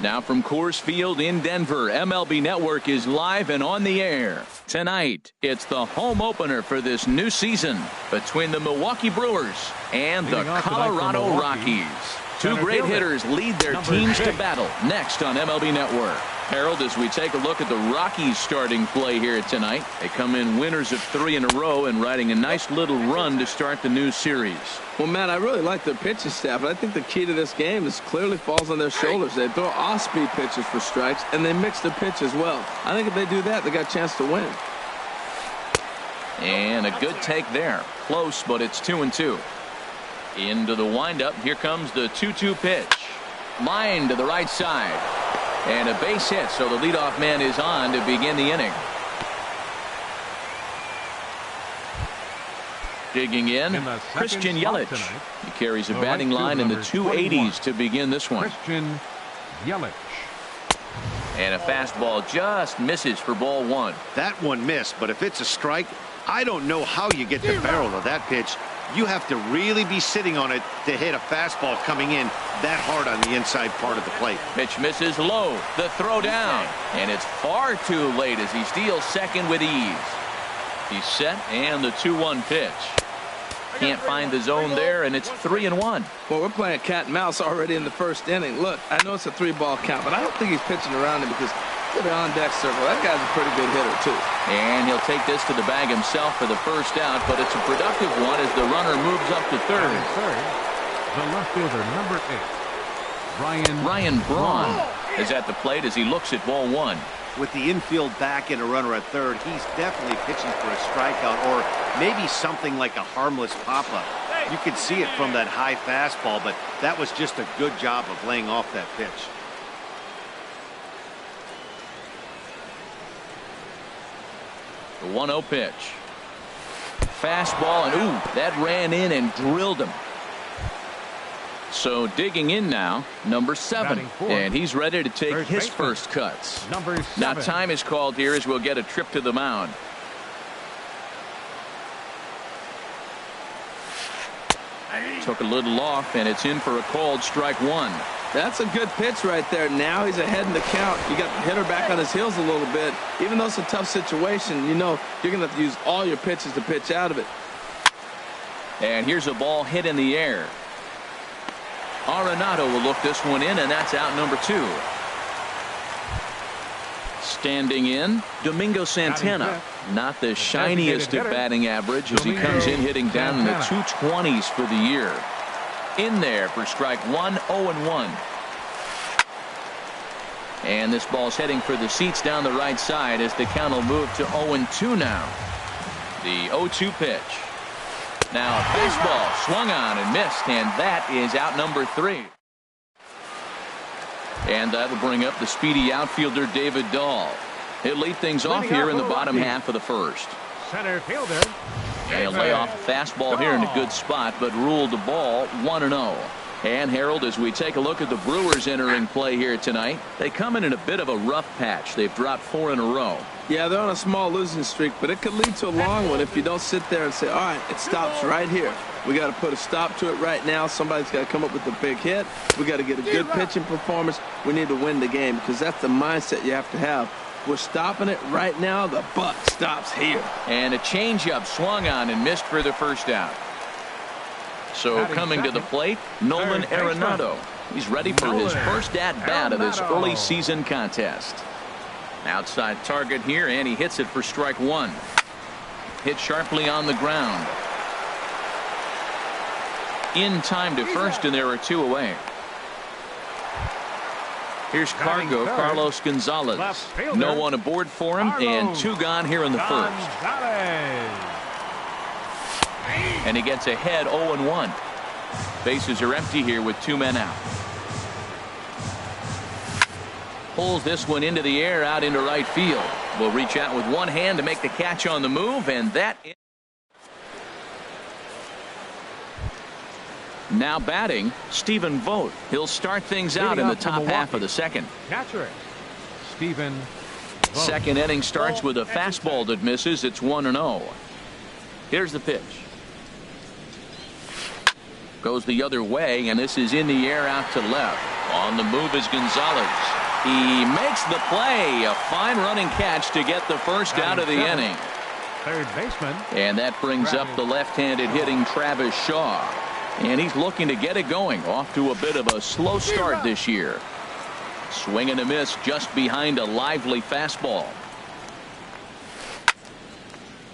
Now from Coors Field in Denver, MLB Network is live and on the air. Tonight, it's the home opener for this new season between the Milwaukee Brewers and the Colorado Rockies. Two great hitters lead their teams to battle next on MLB Network. Harold, as we take a look at the Rockies starting play here tonight, they come in winners of 3 in a row and riding a nice little run to start the new series. Well, Matt, I really like their pitching staff, but I think the key to this game is clearly falls on their shoulders. They throw off-speed pitches for strikes, and they mix the pitch as well. I think if they do that, they got a chance to win. And a good take there. Close, but it's 2-2. Into the windup. Here comes the 2-2 pitch. Line to the right side. And a base hit, so the leadoff man is on to begin the inning. Digging in, Christian Yelich. He carries a batting line in the 280s to begin this one. Christian Yelich. And a fastball just misses for ball 1. That one missed, but if it's a strike, I don't know how you get the barrel of that pitch. You have to really be sitting on it to hit a fastball coming in that hard on the inside part of the plate. Pitch misses low. The throw down. And it's far too late as he steals second with ease. He's set, and the 2-1 pitch. Can't find the zone there, and it's 3-1. Well, we're playing cat and mouse already in the first inning. Look, I know it's a 3-ball count, but I don't think he's pitching around it because look at the on-deck circle. That guy's a pretty good hitter, too. And he'll take this to the bag himself for the first out, but it's a productive one as the runner moves up to third. The left fielder, number 8, Ryan Braun is at the plate as he looks at ball 1. With the infield back and a runner at third, he's definitely pitching for a strikeout or maybe something like a harmless pop-up. You could see it from that high fastball, but that was just a good job of laying off that pitch. The 1-0 pitch. Fastball, and ooh, that ran in and drilled him. So digging in now, number 7, and he's ready to take his first cuts. Now time is called here as we'll get a trip to the mound. Took a little off, and it's in for a called strike 1. That's a good pitch right there. Now he's ahead in the count. You got the hitter back on his heels a little bit. Even though it's a tough situation, you know you're going to have to use all your pitches to pitch out of it. And here's a ball hit in the air. Arenado will look this one in, and that's out number 2. Standing in, Domingo Santana. Not the shiniest of batting average as he comes in hitting down in the 220s for the year. In there for strike 1, 0-1. And this ball's heading for the seats down the right side as the count will move to 0-2 now. The 0-2 pitch. Now a fastball swung on and missed, and that is out number 3. And that'll bring up the speedy outfielder David Dahl. He'll lead things off here in the bottom half of the first. Center fielder. And he'll lay off a fastball here in a good spot, but ruled the ball 1-0. And Harold, as we take a look at the Brewers entering play here tonight, they come in a bit of a rough patch. They've dropped 4 in a row. Yeah, they're on a small losing streak, but it could lead to a long one if you don't sit there and say, all right, it stops right here. We got to put a stop to it right now. Somebody's got to come up with a big hit. We got to get a good pitching performance. We need to win the game because that's the mindset you have to have. We're stopping it right now. The buck stops here. And a changeup swung on and missed for the first out. So coming to the plate, Nolan Arenado. He's ready for his first at-bat of this early season contest. Outside target here, and he hits it for strike 1. Hit sharply on the ground. In time to first, and there are 2 away. Here's Cargo, Carlos Gonzalez. No one aboard for him, and 2 gone here in the first. And he gets ahead 0-1. Bases are empty here with 2 men out. Pulls this one into the air out into right field. Will reach out with one hand to make the catch on the move, and that. Now batting, Stephen Vogt. He'll start things out in the top half of the second. Catcher, Stephen Vogt. Second inning starts with a fastball that misses. It's 1-0. Here's the pitch. Goes the other way, and this is in the air out to left. On the move is Gonzalez. He makes the play. A fine running catch to get the first out of the inning. Third baseman. And that brings up the left-handed hitting Travis Shaw. And he's looking to get it going. Off to a bit of a slow start this year. Swing and a miss just behind a lively fastball.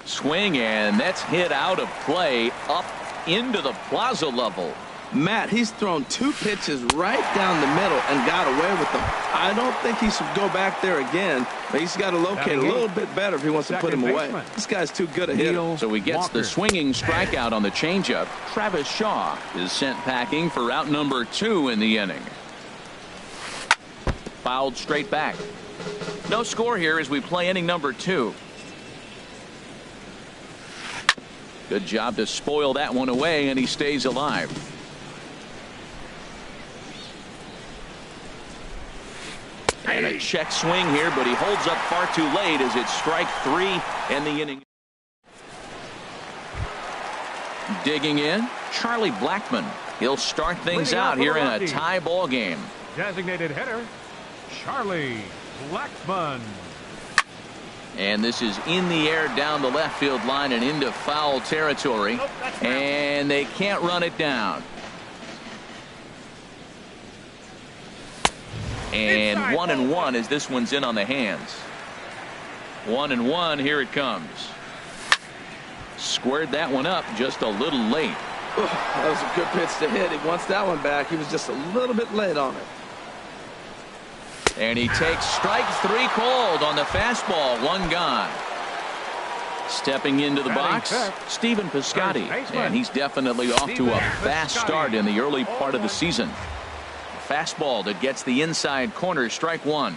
Swing, and that's hit out of play up into the plaza level. Matt, he's thrown 2 pitches right down the middle and got away with them. I don't think he should go back there again, but he's got to locate a little bit better if he wants to put him away. This guy's too good a hitter. So he gets the swinging strikeout on the changeup. Travis Shaw is sent packing for out number 2 in the inning. Fouled straight back. No score here as we play inning number 2. Good job to spoil that one away, and he stays alive. And a check swing here, but he holds up far too late as it's strike 3 and the inning. Digging in, Charlie Blackmon. He'll start things out here in a tie ball game. Designated hitter, Charlie Blackmon. And this is in the air down the left field line and into foul territory. And they can't run it down. And 1-1 as this one's in on the hands. 1-1, here it comes. Squared that one up just a little late. That was a good pitch to hit. He wants that one back. He was just a little bit late on it. And he takes strike 3 called on the fastball. 1 gone. Stepping into the box, Stephen Piscotty. And he's definitely off to a fast start in the early part of the season. Fastball that gets the inside corner, strike 1.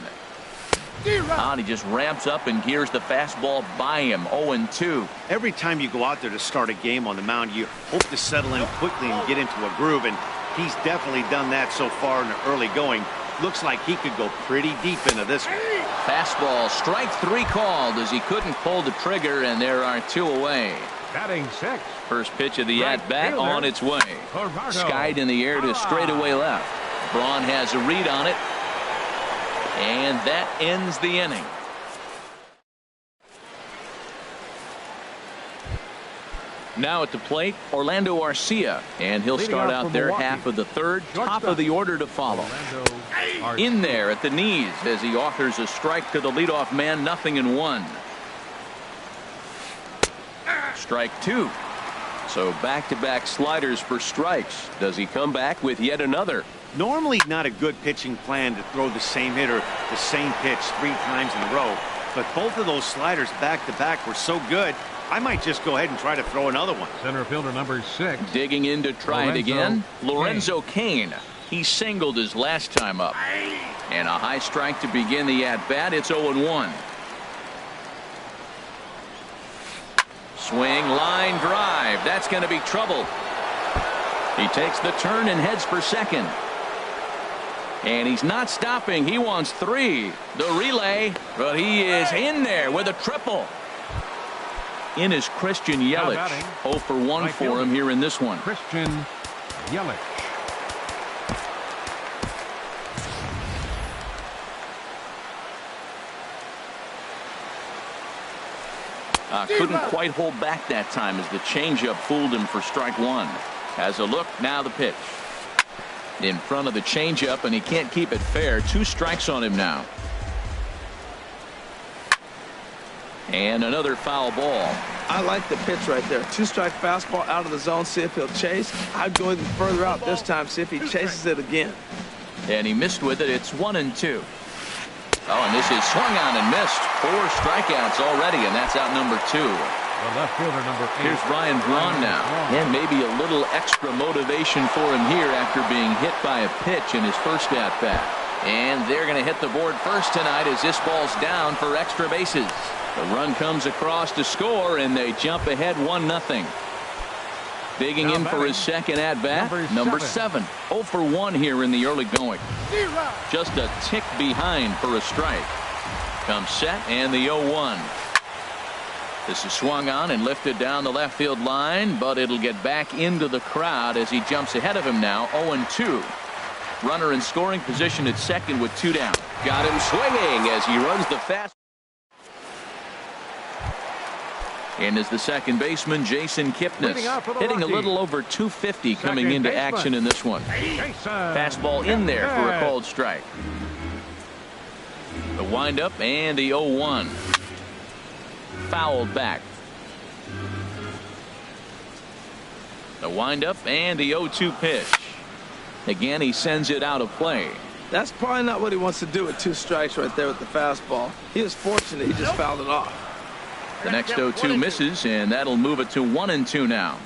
And he just ramps up and gears the fastball by him. 0-2. Every time you go out there to start a game on the mound, you hope to settle in quickly and get into a groove, and he's definitely done that so far in the early going. Looks like he could go pretty deep into this one. Fastball, strike 3 called as he couldn't pull the trigger, and there are 2 away. Batting 6. First pitch of the at-bat on its way. Skied in the air to straightaway left. Braun has a read on it, and that ends the inning. Now at the plate, Orlando Arcia, and he'll start out there half of the 3rd, top of the order to follow. In there at the knees as he offers a strike to the leadoff man, 0-1. Strike 2. So back-to-back sliders for strikes. Does he come back with yet another? Normally not a good pitching plan to throw the same hitter the same pitch 3 times in a row, but both of those sliders back-to-back were so good, I might just go ahead and try to throw another one. Center fielder number 6. Digging in to try it again, Lorenzo Cain. He singled his last time up. And a high strike to begin the at-bat. It's 0-1. Swing, line drive. That's going to be trouble. He takes the turn and heads for second. And he's not stopping. He wants 3. The relay, but he is in there with a triple. In is Christian Yelich. 0 for 1 for him here in this one. Christian Yelich. Couldn't quite hold back that time as the changeup fooled him for strike 1. Has a look, now the pitch. In front of the changeup, and he can't keep it fair. 2 strikes on him now. And another foul ball. I like the pitch right there. 2-strike fastball out of the zone. See if he'll chase. I'd go even further out this time. See if he chases it again. And he missed with it. It's 1-2. Oh, and this is swung on and missed. 4 strikeouts already, and that's out number 2. The left fielder number 8. Here's Ryan Braun now. And maybe a little extra motivation for him here after being hit by a pitch in his first at-bat. And they're going to hit the board first tonight as this ball's down for extra bases. The run comes across to score, and they jump ahead 1-0. Digging in for his second at-bat, number 7. 0 for 1 here in the early going. Just a tick behind for a strike. Comes set, and the 0-1. This is swung on and lifted down the left field line, but it'll get back into the crowd as he jumps ahead of him now, 0-2. Runner in scoring position at second with 2 down. Got him swinging as he runs the fast. And is the second baseman, Jason Kipnis, hitting a little over 250 coming into action in this one. Fastball in there for a called strike. The windup and the 0-1. Fouled back. The windup and the 0-2 pitch. Again, he sends it out of play. That's probably not what he wants to do with 2 strikes right there with the fastball. He was fortunate he just fouled it off. The next 0-2 misses, and that'll move it to 1-2 now.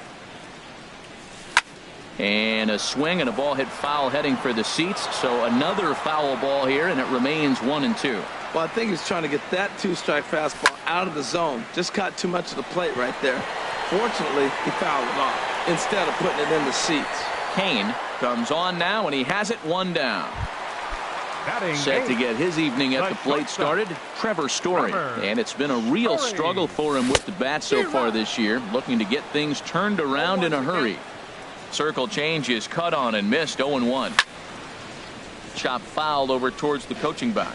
And a swing and a ball hit foul heading for the seats. So another foul ball here, and it remains 1-2. Well, I think he's trying to get that 2-strike fastball out of the zone. Just caught too much of the plate right there. Fortunately, he fouled it off instead of putting it in the seats. Kane comes on now, and he has it 1 down. Set to get his evening at the plate started, Trevor Story. And it's been a real struggle for him with the bat so far this year, looking to get things turned around in a hurry. Circle change is cut on and missed. 0-1. Chop fouled over towards the coaching box.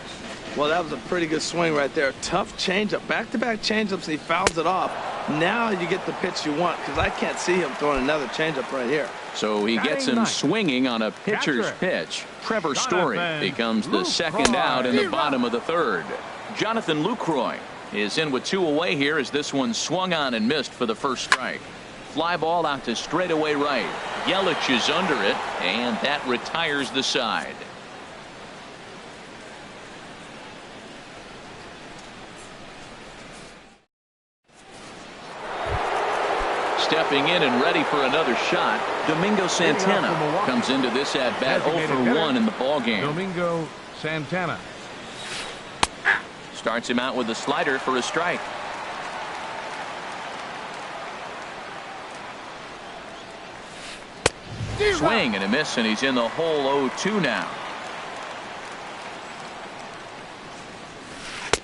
Well, that was a pretty good swing right there. Tough changeup. Back-to-back changeups, he fouls it off. Now you get the pitch you want, because I can't see him throwing another changeup right here. So he gets him swinging on a pitcher's pitch. Trevor Story becomes the second out in the bottom of the third. Jonathan Lucroy is in with 2 away here as this one swung on and missed for the first strike. Fly ball out to straightaway right. Yelich is under it, and that retires the side. Stepping in and ready for another shot, Domingo Santana comes into this at bat 0 for 1 in the ballgame. Domingo Santana starts him out with a slider for a strike. Swing and a miss, and he's in the hole. 0-2 now.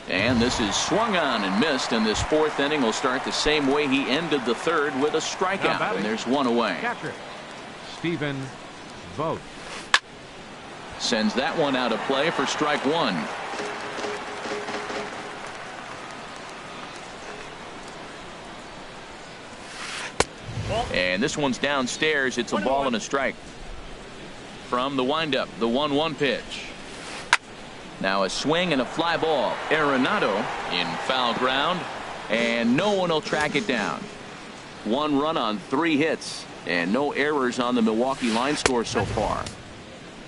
And this is swung on and missed, and this 4th inning will start the same way he ended the 3rd with a strikeout, and there's 1 away. catcher Stephen Vogt sends that one out of play for strike 1. And this one's downstairs. It's a ball and a strike. From the windup, the 1-1 pitch. Now a swing and a fly ball. Arenado in foul ground, and no one will track it down. 1 run on 3 hits, and no errors on the Milwaukee line score so far.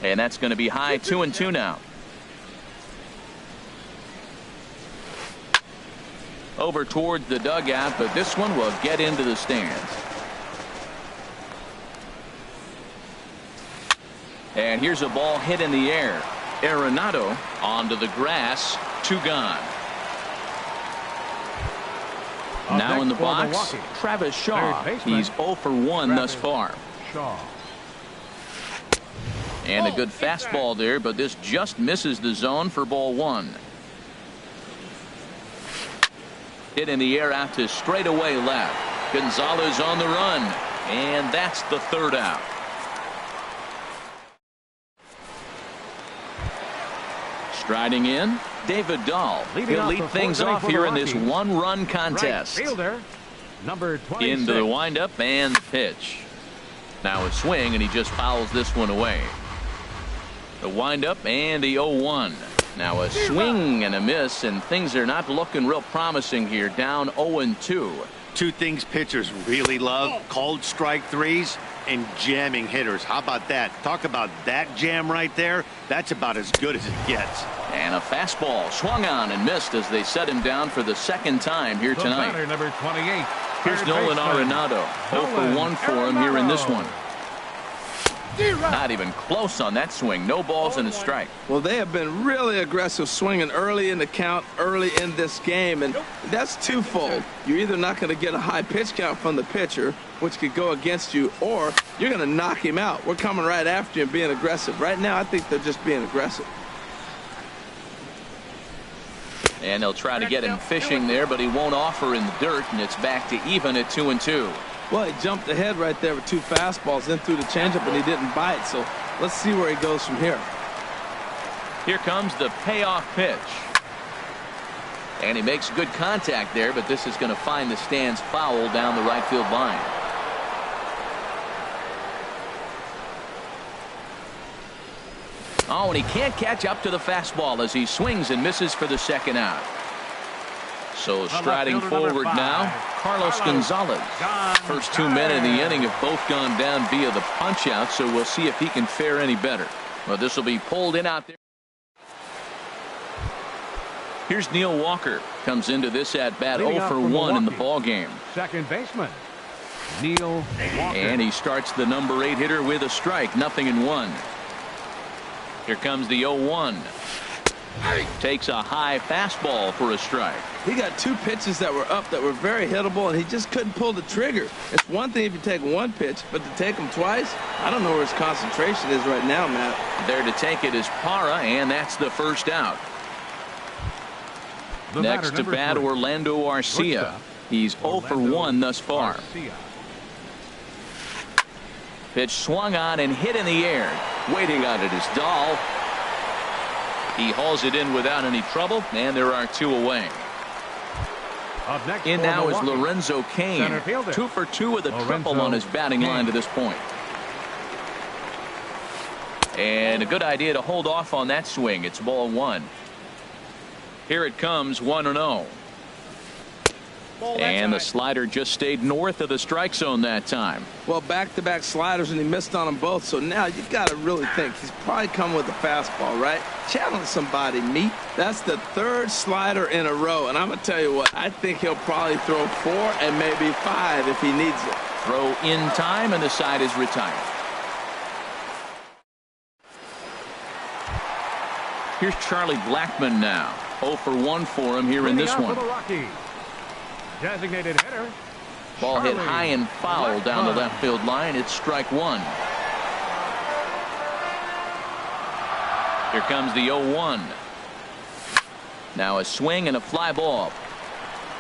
And that's going to be high. 2-2 now. Over towards the dugout, but this one will get into the stands. And here's a ball hit in the air. Arenado onto the grass. 2 gone. Now in the box, Travis Shaw. He's 0 for 1 thus far. And a good fastball there, but this just misses the zone for ball 1. Hit in the air out to straightaway left. Gonzalez on the run, and that's the 3rd out. Striding in, David Dahl. He'll lead things off here in this 1-run contest. fielder number 26. Into the windup and the pitch. Now a swing, and he just fouls this one away. The windup and the 0-1. Now a swing and a miss, and things are not looking real promising here. Down 0-2. 2 things pitchers really love: called strike 3s and jamming hitters. How about that? Talk about that jam right there. That's about as good as it gets. And a fastball swung on and missed as they set him down for the 2nd time here tonight. Batter, number 28. Here's Nolan Arenado. 0 for 1 for him here in this one. Not even close on that swing. No balls and a strike. Well, they have been really aggressive swinging early in the count, early in this game, and that's twofold. You're either not going to get a high pitch count from the pitcher, which could go against you, or you're going to knock him out. We're coming right after you and being aggressive. Right now, I think they're just being aggressive. And they'll try to get him fishing there, but he won't offer in the dirt, and it's back to even at 2-2. Well, he jumped ahead right there with 2 fastballs, then threw the changeup, and he didn't bite. So Let's see where he goes from here. Here comes the payoff pitch. And he makes good contact there, but this is going to find the stands foul down the right field line. Oh, and he can't catch up to the fastball as he swings and misses for the second out. So striding forward now, Carlos Gonzalez. First 2 men in the inning have both gone down via the punch out, so we'll see if he can fare any better. Well, this will be pulled in out there. Here's Neil Walker. Comes into this at bat 0 for 1 in the ball game. Second baseman, Neil Walker. And he starts the number 8 hitter with a strike. 0-1. Here comes the 0-1. Takes a high fastball for a strike. He got 2 pitches that were up that were very hittable, and he just couldn't pull the trigger. It's one thing if you take 1 pitch, but to take him twice, I don't know where his concentration is right now, Matt. There to take it is Parra, and that's the first out. Next to bat, Orlando Arcia. He's 0 for 1 thus far. Pitch swung on and hit in the air. Waiting on it is Dahl. He hauls it in without any trouble, and there are 2 away. In now is Lorenzo Cain. 2 for 2 with a triple on his batting line to this point. And a good idea to hold off on that swing. It's ball 1. Here it comes, 1-0. And the slider just stayed north of the strike zone that time. Well, back-to-back sliders, and he missed on them both. So now you got to really think he's probably coming with a fastball, right? Challenge somebody, meet. That's the 3rd slider in a row. And I'm going to tell you what, I think he'll probably throw 4 and maybe 5 if he needs it. Throw in time, and the side is retired. Here's Charlie Blackmon now. 0 for 1 for him here in this one. Designated hitter. Ball hit high and foul down the left field line. It's strike 1. Here comes the 0-1. Now a swing and a fly ball.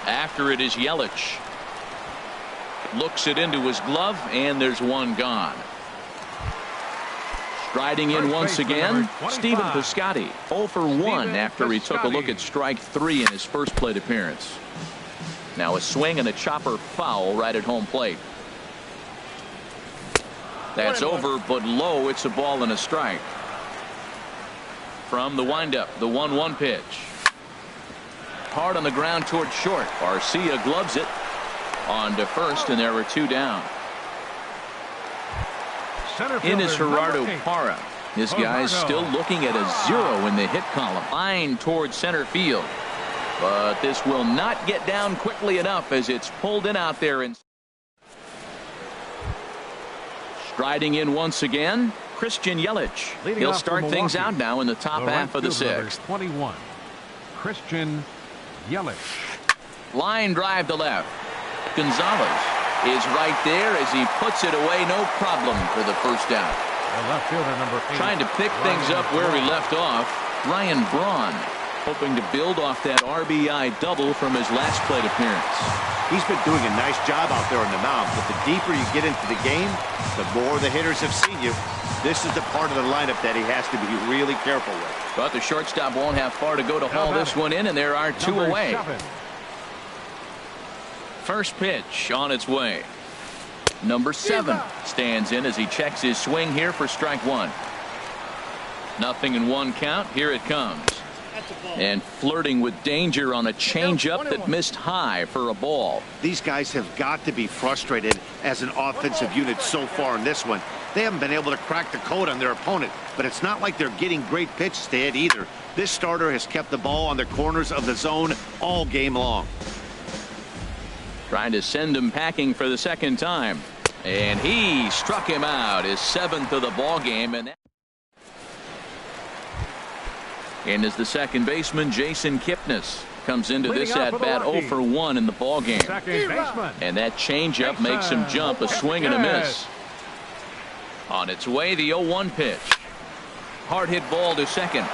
After it is Yelich. Looks it into his glove, and there's 1 gone. Striding in once again, Stephen Piscotty. 0 for 1 after he took a look at strike 3 in his first plate appearance. Now a swing and a chopper foul right at home plate. That's over, but low. It's a ball and a strike. From the windup, the 1-1 pitch. Hard on the ground toward short. Arcia gloves it on to first, and there were 2 down. In is Gerardo Parra. This guy's still looking at a 0 in the hit column. Line towards center field. But this will not get down quickly enough as it's pulled in out there. And striding in once again, Christian Yelich. He'll start things out now in the top half of the 6th. 21. Christian Yelich. Line drive to left. Gonzalez is right there as he puts it away, no problem for the first out. The left fielder, number 8. Trying to pick things up where he left off, Ryan Braun, hoping to build off that RBI double from his last plate appearance. He's been doing a nice job out there on the mound, but the deeper you get into the game, the more the hitters have seen you. This is the part of the lineup that he has to be really careful with. But the shortstop won't have far to go to haul this one in, and there are 2 away. 7. First pitch on its way. Number 7 stands in as he checks his swing here for strike 1. 0-1 count. Here it comes. And flirting with danger on a changeup that missed high for a ball. These guys have got to be frustrated as an offensive unit so far in this one. They haven't been able to crack the code on their opponent, but it's not like they're getting great pitches to hit either. This starter has kept the ball on the corners of the zone all game long. Trying to send him packing for the 2nd time. And he struck him out, his 7th of the ball game. And in is the second baseman, Jason Kipnis. Comes into this at bat 0 for 1 in the ball game. And that changeup makes him jump, a swing and a miss. On its way, the 0-1 pitch. Hard hit ball to second.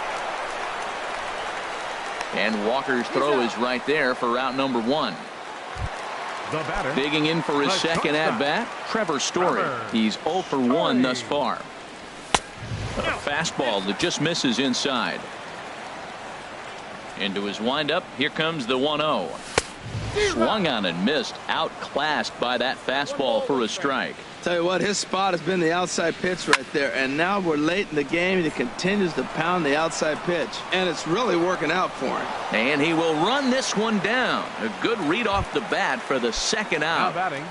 And Walker's throw is right there for out number 1. Digging in for his second at bat, Trevor Story. He's 0 for 1 thus far. fastball that just misses inside. Into his windup. Here comes the 1-0. Swung on and missed. Outclassed by that fastball for a strike. Tell you what, his spot has been the outside pitch right there, and now we're late in the game and he continues to pound the outside pitch, and it's really working out for him. And he will run this one down. A good read off the bat for the second out. Batting,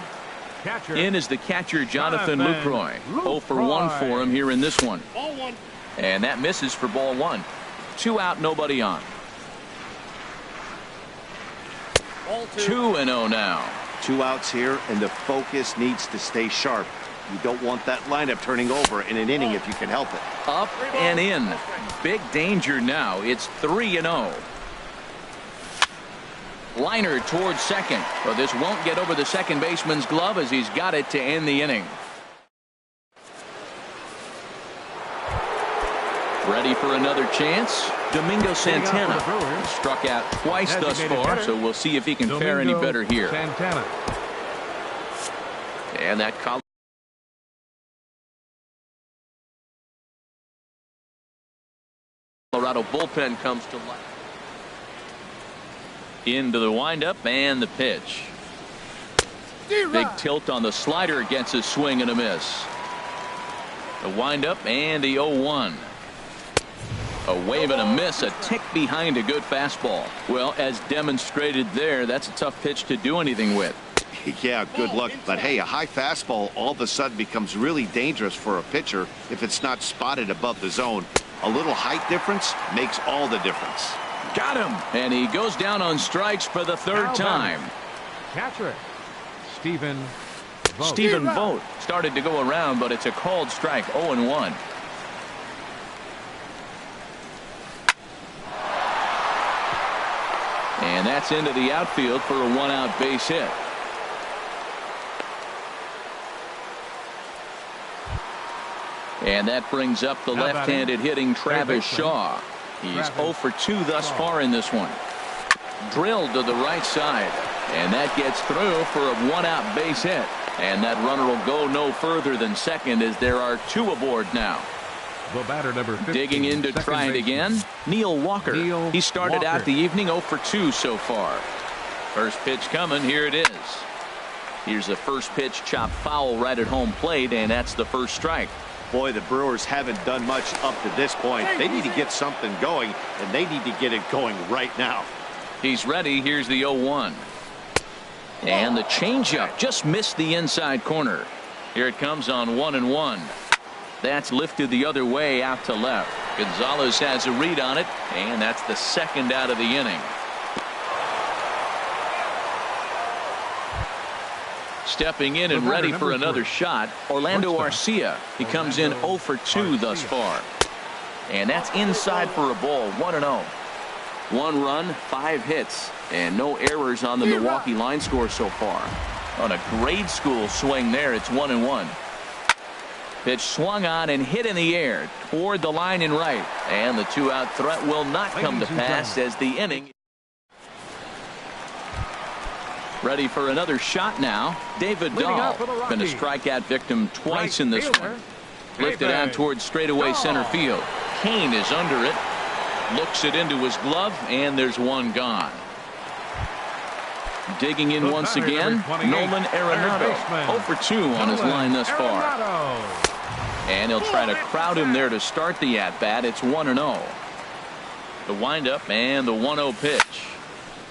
catcher. In is the catcher, Jonathan Lucroy. 0 for 1 for him here in this one. Ball one. And that misses for ball 1. 2 out, nobody on. Ball 2. 2-0 now. 2 outs here, and the focus needs to stay sharp. You don't want that lineup turning over in an inning if you can help it. Up and in. Big danger now. It's 3-0. Liner towards second. But this won't get over the second baseman's glove as he's got it to end the inning. Ready for another chance. Domingo Santana struck out twice thus far, so we'll see if he can fare any better here. Santana. And that Colorado bullpen comes to life. Into the windup and the pitch. Big tilt on the slider against a swing and a miss. The windup and the 0-1. A wave and a miss, a tick behind a good fastball. Well, as demonstrated there, that's a tough pitch to do anything with. Yeah, good luck. But hey, a high fastball all of a sudden becomes really dangerous for a pitcher if it's not spotted above the zone. A little height difference makes all the difference. Got him. And he goes down on strikes for the third time. Catcher, Stephen Vogt. Stephen Vogt started to go around, but it's a called strike. 0-1. And that's into the outfield for a 1-out base hit. And that brings up the left-handed hitting Travis Shaw. He's 0 for 2 thus far in this one. Drilled to the right side. And that gets through for a 1-out base hit. And that runner will go no further than second as there are 2 aboard now. The batter, number 15, digging in to try it again. Neil Walker. He started out the evening 0 for 2 so far. First pitch coming. Here it is. Here's the first pitch, chopped foul right at home plate, and that's the first strike. Boy, the Brewers haven't done much up to this point. They need to get something going, and they need to get it going right now. He's ready. Here's the 0-1. And the changeup just missed the inside corner. Here it comes on 1-1. That's lifted the other way out to left. Gonzalez has a read on it, and that's the second out of the inning. Stepping in and ready for another shot, Orlando Arcia. He comes in 0 for 2 thus far. And that's inside for a ball. 1-0. 1 run, 5 hits, and no errors on the Milwaukee line score so far. On a grade school swing there, it's 1-1. Pitch swung on and hit in the air toward the line and right. And the 2-out threat will not come to pass as the inning. Ready for another shot now. David Dahl been a strikeout victim twice in this one. Lifted out towards straightaway center field. Kane is under it. Looks it into his glove, and there's one gone. Digging in once again, Nolan Arenado. 0 for 2 on his line thus far. And he'll try to crowd him there to start the at-bat. It's 1-0. The windup and the 1-0 pitch.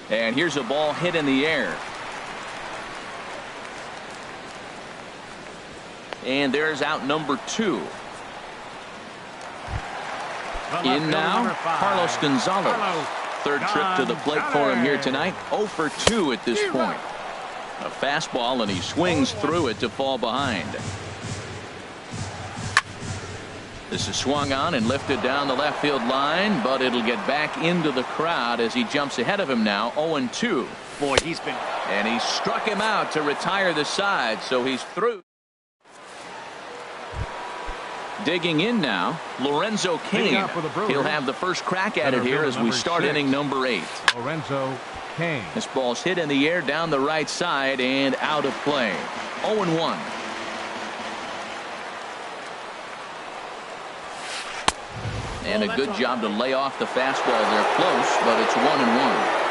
And here's a ball hit in the air. And there's out number 2. In now, Carlos Gonzalez. Third trip to the plate for him here tonight. 0 for 2 at this point. A fastball, and he swings through it to fall behind. This is swung on and lifted down the left field line, but it'll get back into the crowd as he jumps ahead of him now. 0-2. Boy, he's been. And he struck him out to retire the side, so he's through. Digging in now, Lorenzo Cain. He'll have the first crack at it here as we start inning number 8. Lorenzo Cain. This ball's hit in the air down the right side and out of play. 0-1. And a good job to lay off the fastball there close, but it's 1-1.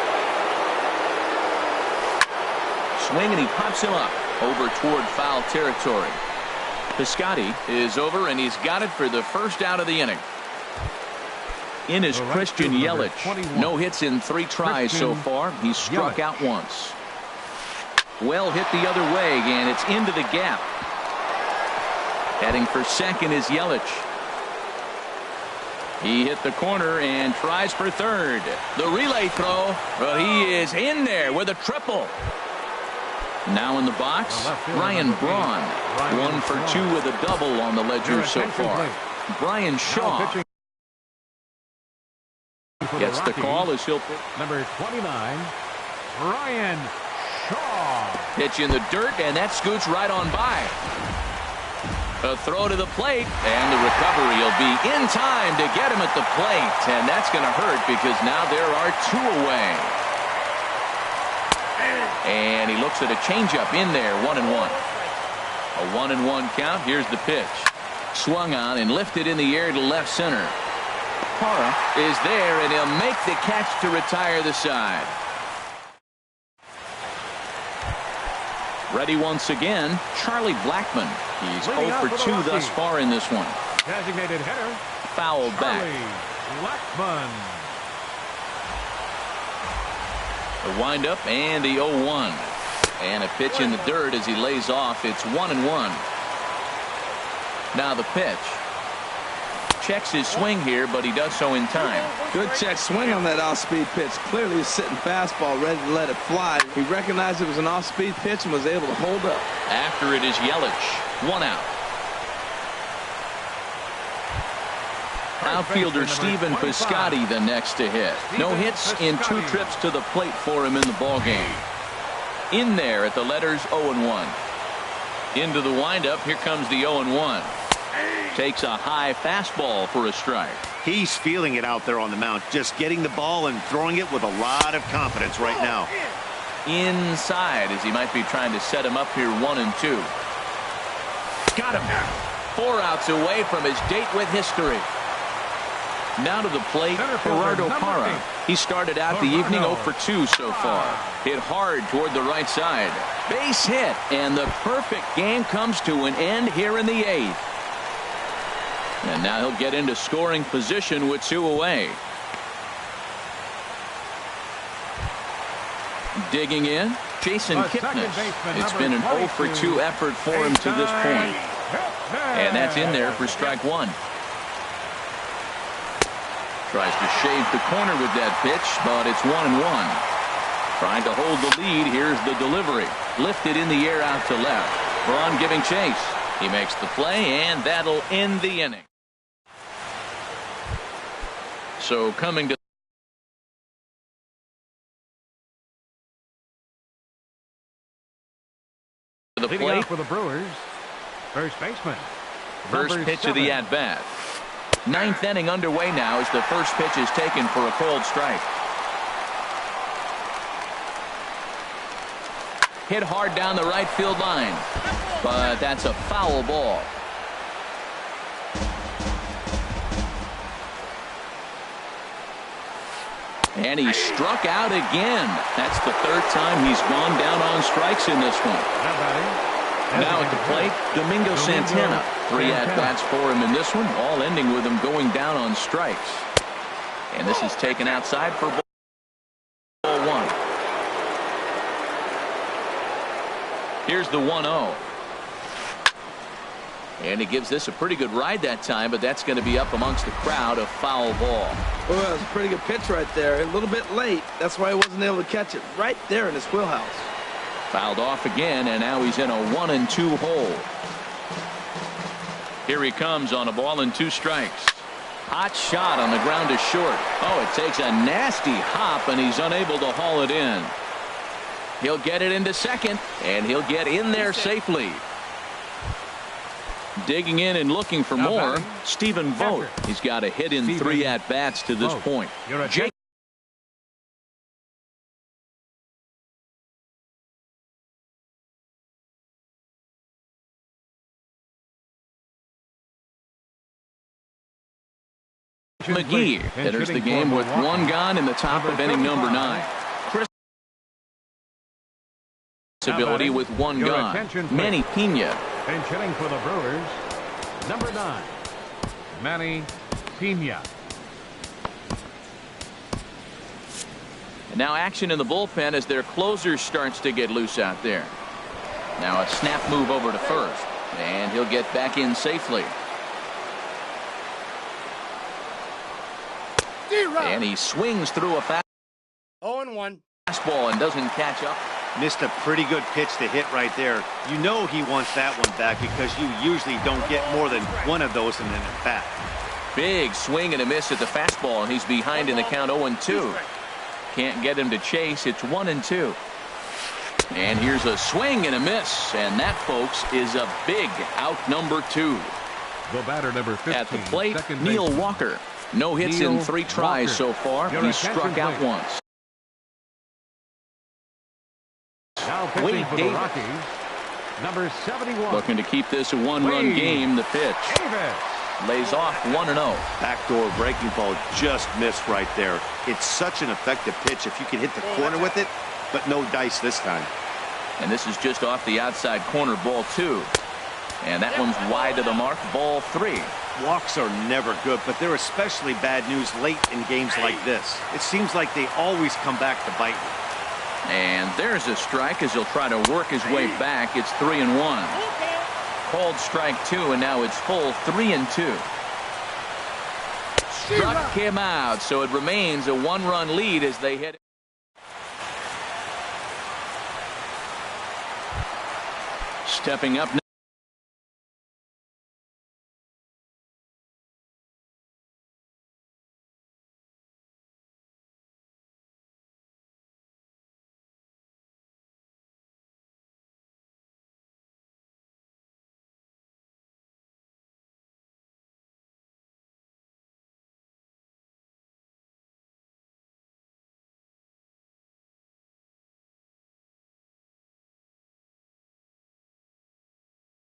Swing, and he pops him up over toward foul territory. Piscotty is over, and he's got it for the first out of the inning. In is Christian Yelich. No hits in 3 tries so far. He's struck out once. Well hit the other way, and it's into the gap. Heading for second is Yelich. He hit the corner and tries for third. The relay throw, but he is in there with a triple. Now in the box, Ryan Braun. 1 for 2 with a double on the ledger so far. Brian Shaw gets the call as he'll pitch. Number 29, Brian Shaw. Pitch in the dirt, and that scoots right on by. A throw to the plate, and the recovery will be in time to get him at the plate, and that's going to hurt because now there are 2 away. And he looks at a changeup in there, 1-1. A 1-1 count. Here's the pitch. Swung on and lifted in the air to left center. Parra is there, and he'll make the catch to retire the side. Ready once again, Charlie Blackmon. He's 0 for 2 thus far in this one. Designated hitter. Fouled back. Blackmon. The windup and the 0-1. And a pitch in the dirt as he lays off. It's 1-1. Now the pitch. Checks his swing here, but he does so in time. Good check swing on that off-speed pitch. Clearly a sitting fastball ready to let it fly. He recognized it was an off-speed pitch and was able to hold up. After it is Yelich. 1 out. Outfielder Stephen Piscotty the next to hit. No hits in 2 trips to the plate for him in the ballgame. In there at the letters 0-1. Into the windup. Here comes the 0-1. Takes a high fastball for a strike. He's feeling it out there on the mound, just getting the ball and throwing it with a lot of confidence right now. Inside as he might be trying to set him up here 1-2. Got him. 4 outs away from his date with history. Now to the plate, Gerardo Parra. He started out the evening 0 for 2 so far. Hit hard toward the right side. Base hit, and the perfect game comes to an end here in the 8th. And now he'll get into scoring position with 2 away. Digging in, Jason Kipnis. It's been an 0 for 2 effort for him to this point. And that's in there for strike 1. Tries to shave the corner with that pitch, but it's 1-1. Trying to hold the lead. Here's the delivery. Lifted in the air out to left. Braun giving chase. He makes the play, and that'll end the inning. So coming to the plate for the Brewers, first baseman. First pitch of the at-bat. 9th inning underway now as the first pitch is taken for a cold strike. Hit hard down the right field line, but that's a foul ball. And he struck out again. That's the 3rd time he's gone down on strikes in this one. Now at the plate, Domingo Santana. 3 at-bats for him in this one, all ending with him going down on strikes. And this is taken outside for ball 1. Here's the 1-0. And he gives this a pretty good ride that time, but that's going to be up amongst the crowd, a foul ball. Well, that was a pretty good pitch right there. A little bit late. That's why he wasn't able to catch it right there in his wheelhouse. Fouled off again, and now he's in a 1-2 hole. Here he comes on a ball and 2 strikes. Hot shot on the ground to short. Oh, it takes a nasty hop, and he's unable to haul it in. He'll get it into second, and he'll get in there safely. Digging in and looking for more, Stephen Vogt. He's got a hit in 3 at-bats to this point. Jake McGee enters the game with one gone in the top of inning number 9. Chris ability with one gone. Manny Pena. Pinch hitting for the Brewers, number 9, Manny Pena. And now action in the bullpen as their closer starts to get loose out there. Now a snap move over to first, and he'll get back in safely. And he swings through a 0-1. fastball and doesn't catch up. Missed a pretty good pitch to hit right there. You know he wants that one back because you usually don't get more than one of those in an at-bat. Big swing and a miss at the fastball, and he's behind in the count 0-2. Can't get him to chase. It's 1-2. And here's a swing and a miss, and that, folks, is a big out number 2. The batter, number 15, at the plate, Neil Walker. No hits in 3 tries so far. He's struck out once. Now pitching for the Rockies, number 71. Looking to keep this a 1-run game. The pitch lays off 1-0. Backdoor breaking ball just missed right there. It's such an effective pitch if you can hit the corner with it, but no dice this time. And this is just off the outside corner, ball 2. And that one's wide to the mark, ball 3. Walks are never good, but they're especially bad news late in games like this. It seems like they always come back to bite you. And there's a strike as he'll try to work his way back. It's 3-1. Called strike 2, and now it's full 3-2. Struck him out, so it remains a 1-run lead as they hit. Stepping up.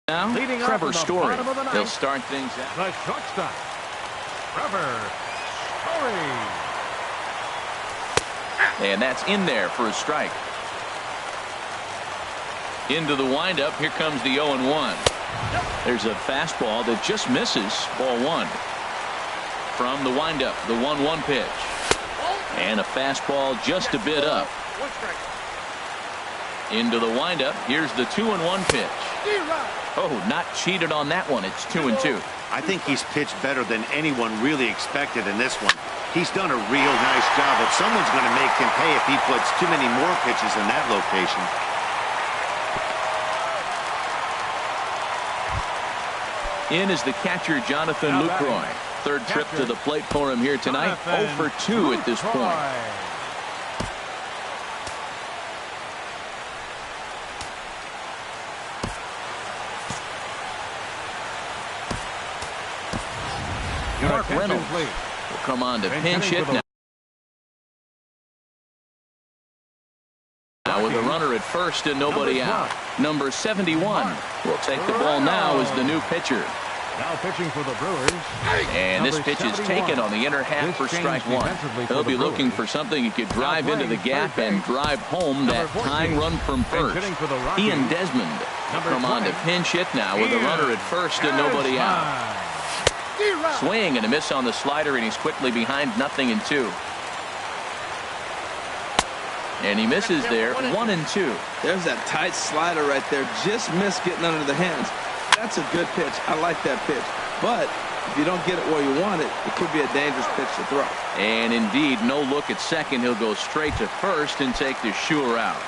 Now, Trevor Story. He'll start things out. The shortstop, Trevor Story. And that's in there for a strike. Into the windup. Here comes the 0-1. There's a fastball that just misses. Ball 1. From the windup, the 1-1 pitch. And a fastball just a bit up. Into the windup. Here's the 2-1 pitch. Oh, not cheated on that one. It's 2-2. I think he's pitched better than anyone really expected in this one. He's done a real nice job, but someone's going to make him pay if he puts too many more pitches in that location. In is the catcher, Jonathan Lucroy. Third trip to the plate for him here tonight. 0 for 2 at this point. Mark Reynolds will come on to pinch hit now. Now with a runner at first and nobody out. Number 71 will take the ball now as the new pitcher. Now pitching for the Brewers. And this pitch is taken on the inner half for strike 1. He'll be looking for something he could drive into the gap and drive home that tying run from first. Ian Desmond will come on to pinch hit now with a runner at first and nobody out. Swing and a miss on the slider, and he's quickly behind 0-2. And he misses there, 1-2. There's that tight slider right there. Just missed getting under the hands. That's a good pitch. I like that pitch. But if you don't get it where you want it, it could be a dangerous pitch to throw. And indeed, no look at second. He'll go straight to first and take the sure out.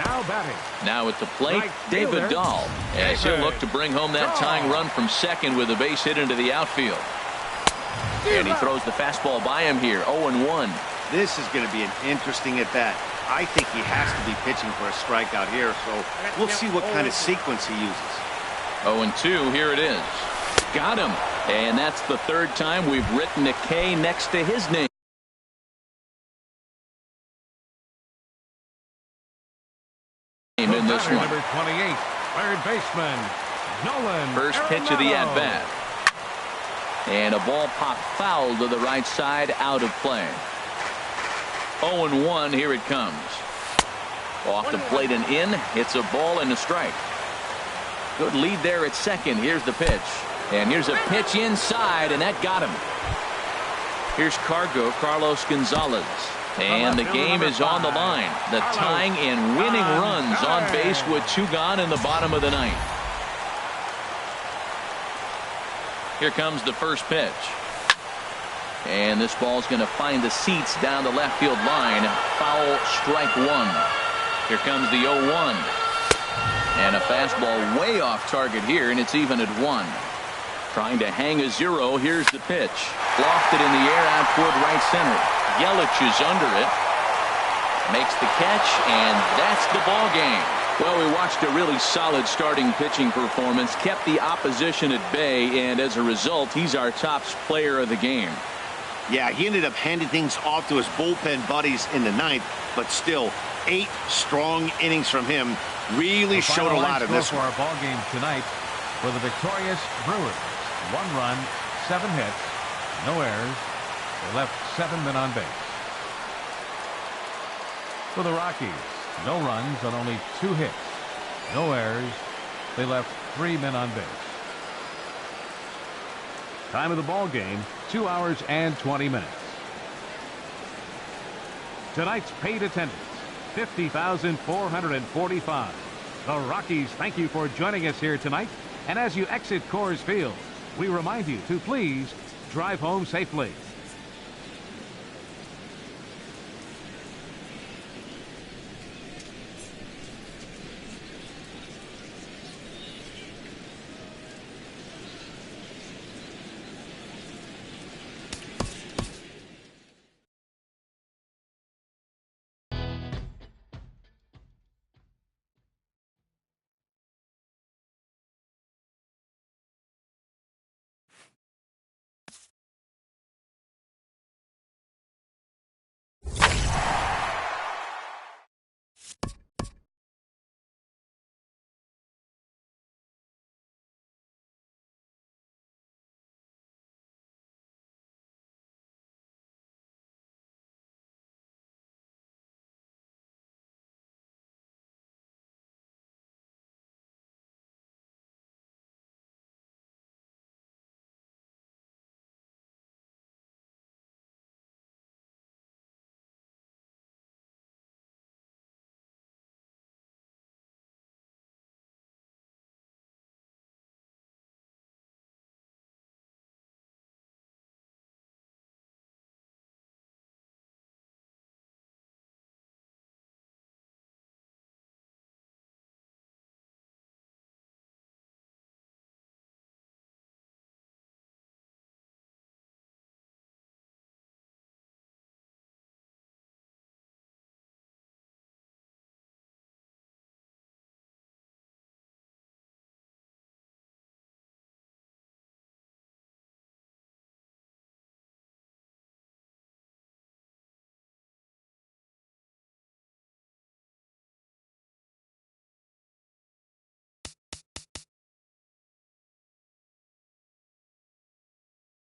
Now batting. Now at the plate, David Dahl. As he'll look to bring home that tying run from second with a base hit into the outfield. And he throws the fastball by him here, 0-1. This is going to be an interesting at-bat. I think he has to be pitching for a strikeout here, so we'll see what kind of sequence he uses. 0-2, here it is. Got him. And that's the third time we've written a K next to his name. In this one. Number 28, third baseman, Nolan. First pitch of the at-bat. And a ball popped foul to the right side, out of play. 0-1, here it comes. Off the plate and in. It's a ball and a strike. Good lead there at second. Here's the pitch. And here's a pitch inside, and that got him. Here's Carlos Gonzalez. And the game is on the line. The tying and winning runs on base with 2 gone in the bottom of the ninth. Here comes the first pitch. And this ball's going to find the seats down the left field line. Foul, strike 1. Here comes the 0-1. And a fastball way off target here, and it's even at 1. Trying to hang a 0. Here's the pitch. Lofted in the air out toward right center. Yelich is under it. Makes the catch, and that's the ball game. Well, we watched a really solid starting pitching performance, kept the opposition at bay, and as a result, he's our top player of the game. Yeah, he ended up handing things off to his bullpen buddies in the ninth, but still, 8 strong innings from him really showed a lot in this one. For our ball game tonight for the victorious Brewers. 1 run, 7 hits, no errors. They left 7 men on base. For the Rockies, no runs on only 2 hits, no errors. They left 3 men on base. Time of the ball game, 2 hours and 20 minutes. Tonight's paid attendance, 50,445. The Rockies thank you for joining us here tonight. And as you exit Coors Field, we remind you to please drive home safely.